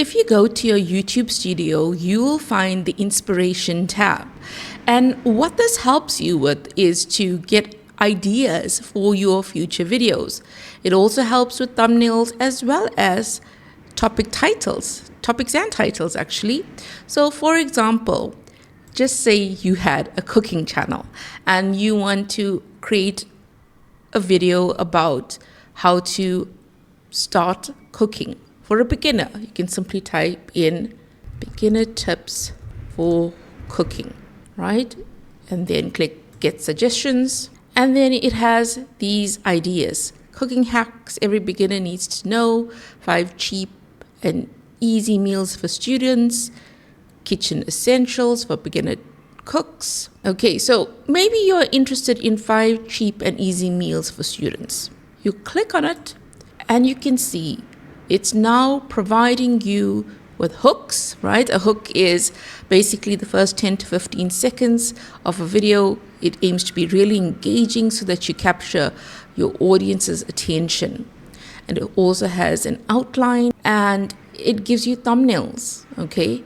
If you go to your YouTube studio, you will find the inspiration tab. And what this helps you with is to get ideas for your future videos. It also helps with thumbnails as well as topics and titles actually. So for example, just say you had a cooking channel and you want to create a video about how to start cooking for a beginner. You can simply type in beginner tips for cooking, right? And then click get suggestions. And then it has these ideas. Cooking hacks every beginner needs to know, 5 cheap and easy meals for students, kitchen essentials for beginner cooks. Okay, so maybe you're interested in 5 cheap and easy meals for students. You click on it and you can see it's now providing you with hooks, right? A hook is basically the first 10 to 15 seconds of a video. It aims to be really engaging so that you capture your audience's attention. And it also has an outline and it gives you thumbnails, okay?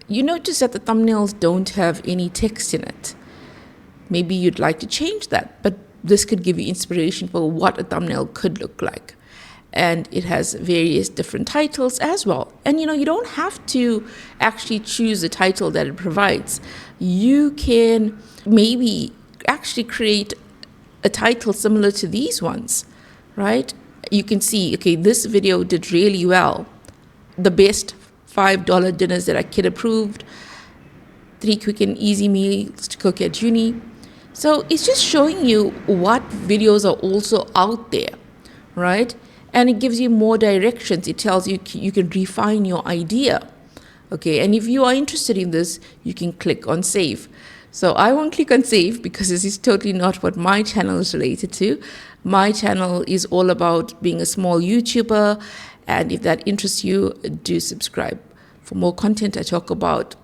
You notice that the thumbnails don't have any text in it. Maybe you'd like to change that, but this could give you inspiration for what a thumbnail could look like. And it has various different titles as well. And you don't have to actually choose the title that it provides. You can maybe actually create a title similar to these ones, right? You can see, okay, this video did really well. The best $5 dinners that are kid approved, 3 quick and easy meals to cook at uni. So it's just showing you what videos are also out there, right? And it gives you more directions. It tells you you can refine your idea. Okay, and if you are interested in this, you can click on save. So I won't click on save because this is totally not what my channel is related to. My channel is all about being a small YouTuber. And if that interests you, do subscribe. For more content, I talk about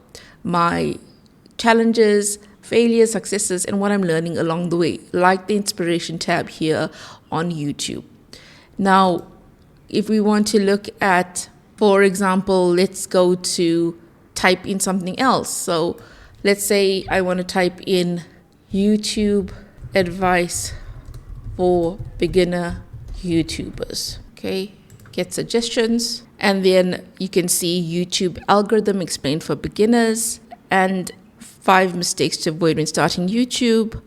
my challenges, failures, successes, and what I'm learning along the way, like the inspiration tab here on YouTube. Now, if we want to look at, for example, let's go to type in something else. So let's say I want to type in YouTube advice for beginner YouTubers. Okay, get suggestions. And then you can see YouTube algorithm explained for beginners and 5 mistakes to avoid when starting YouTube.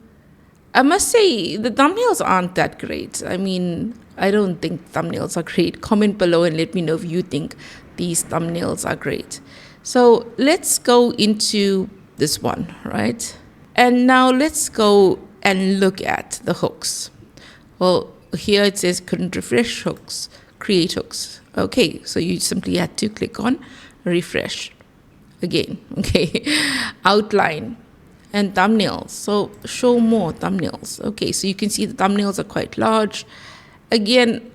I must say the thumbnails aren't that great. I mean, I don't think thumbnails are great. Comment below and let me know if you think these thumbnails are great. So let's go into this one, right? And now let's go and look at the hooks. Well, here it says couldn't refresh hooks, create hooks. Okay, so you simply had to click on refresh again, okay? Outline and thumbnails. So show more thumbnails. Okay, so you can see the thumbnails are quite large. Again,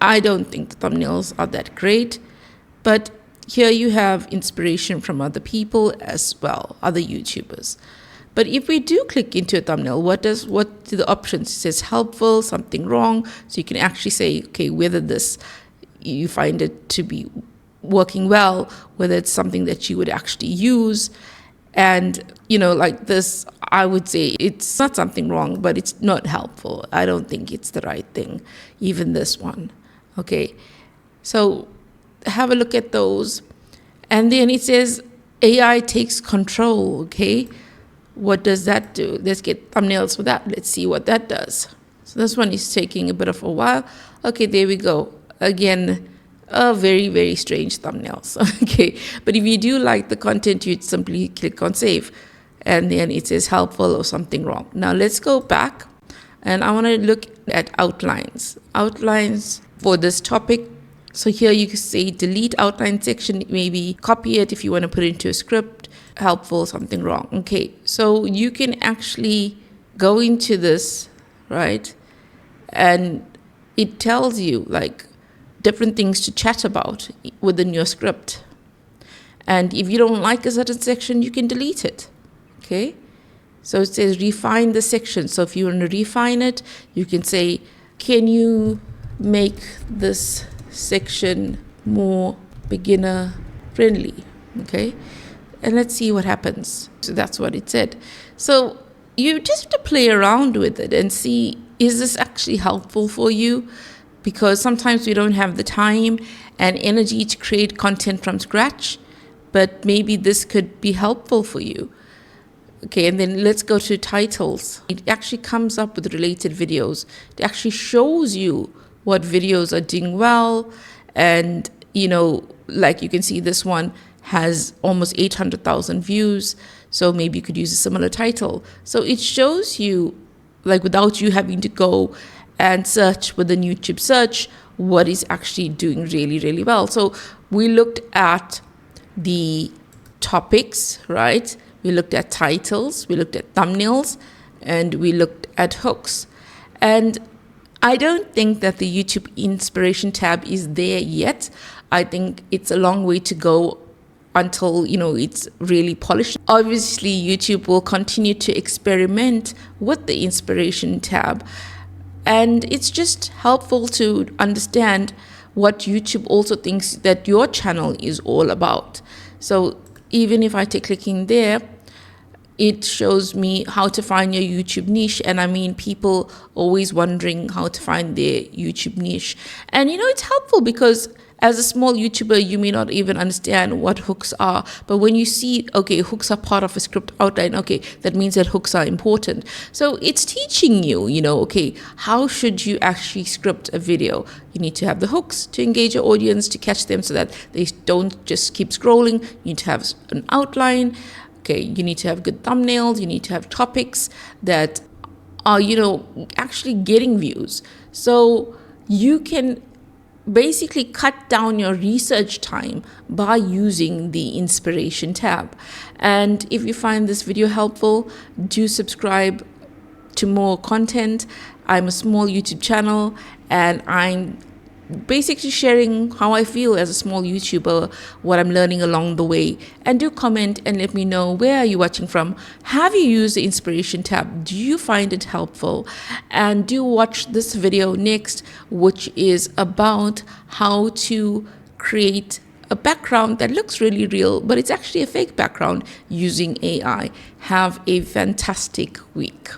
I don't think the thumbnails are that great, but here you have inspiration from other people as well, other YouTubers. But if we do click into a thumbnail, what do the options? It says helpful, something wrong. So you can actually say, okay, whether you find it to be working well, whether it's something that you would actually use. And, like this, I would say it's not something wrong, but it's not helpful. I don't think it's the right thing, even this one. Okay, so have a look at those. And then it says AI takes control, okay? What does that do? Let's get thumbnails for that. Let's see what that does. So this one is taking a bit of a while. Okay, there we go. Again, a very, very strange thumbnails. Okay, but if you do like the content, you'd simply click on save. And then it says helpful or something wrong. Now let's go back. And I want to look at outlines. Outlines for this topic. So here you can say delete outline section, maybe copy it if you want to put it into a script. Helpful, something wrong. Okay, so you can actually go into this, right? And it tells you like different things to chat about within your script. And if you don't like a certain section, you can delete it. Okay, so it says refine the section. So if you want to refine it, you can say, can you make this section more beginner friendly. Okay, and let's see what happens. So that's what it said. So you just have to play around with it and see, is this actually helpful for you? Because sometimes we don't have the time and energy to create content from scratch, but maybe this could be helpful for you. Okay, and then let's go to titles. It actually comes up with related videos. It actually shows you what videos are doing well. And, like you can see, this one has almost 800,000 views. So maybe you could use a similar title. So it shows you, like, without you having to go and search with the YouTube search, what is actually doing really, really well. So we looked at the topics, right? We looked at titles, we looked at thumbnails, and we looked at hooks. And I don't think that the YouTube inspiration tab is there yet. I think it's a long way to go until, it's really polished. Obviously, YouTube will continue to experiment with the inspiration tab. And it's just helpful to understand what YouTube also thinks that your channel is all about. So even if I take clicking there, it shows me how to find your YouTube niche. And I mean, people always wondering how to find their YouTube niche. And it's helpful because as a small YouTuber, you may not even understand what hooks are. But when you see, okay, hooks are part of a script outline, okay, that means that hooks are important. So it's teaching you, okay, how should you actually script a video? You need to have the hooks to engage your audience, to catch them so that they don't just keep scrolling. You need to have an outline. Okay, you need to have good thumbnails. You need to have topics that are, actually getting views. So you can basically cut down your research time by using the inspiration tab. And if you find this video helpful, do subscribe to more content. I'm a small YouTube channel and I'm basically sharing how I feel as a small YouTuber, what I'm learning along the way. And do comment and let me know, where are you watching from? Have you used the inspiration tab? Do you find it helpful? And do watch this video next, which is about how to create a background that looks really real, but it's actually a fake background using AI. Have a fantastic week.